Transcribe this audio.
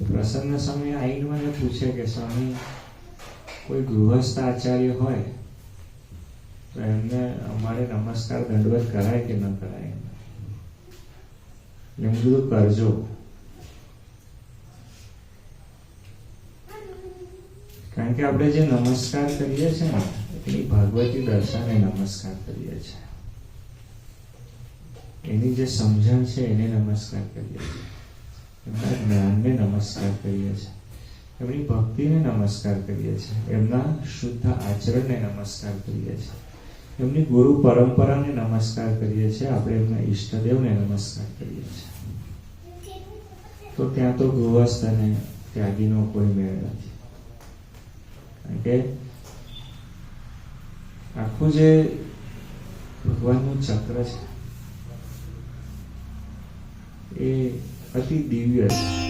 પ્રસંગ સમયે આવીને મને પૂછે કે સ્વામી કોઈ ગૃહસ્થ આચાર્ય હોય તો એમને અમારે નમસ્કાર દંડવત કરાય કે ન કરાય? એમ કીધું કરજો, કારણ કે આપણે જે નમસ્કાર કરીએ છીએ ને એની ભગવતી દર્શાને નમસ્કાર કરીએ છીએ, એની જે સમજણ છે એને નમસ્કાર કરીએ છીએ, એમના જ્ઞાનને નમસ્કાર કરીએ છીએ, એમની ભક્તિને નમસ્કાર કરીએ છીએ, એમના શુદ્ધ આચરણને નમસ્કાર કરીએ છીએ, એમની ગુરુ પરંપરાને નમસ્કાર કરીએ છીએ, આપણે એમના ઈષ્ટદેવને નમસ્કાર કરીએ છીએ. તો ત્યાં તો ગૃહસ્થ અને ત્યાગીનો કોઈ મેળ નથી, કારણ કે આખું જે ભગવાનનું ચક્ર છે એ અતિ દિવ્ય છે.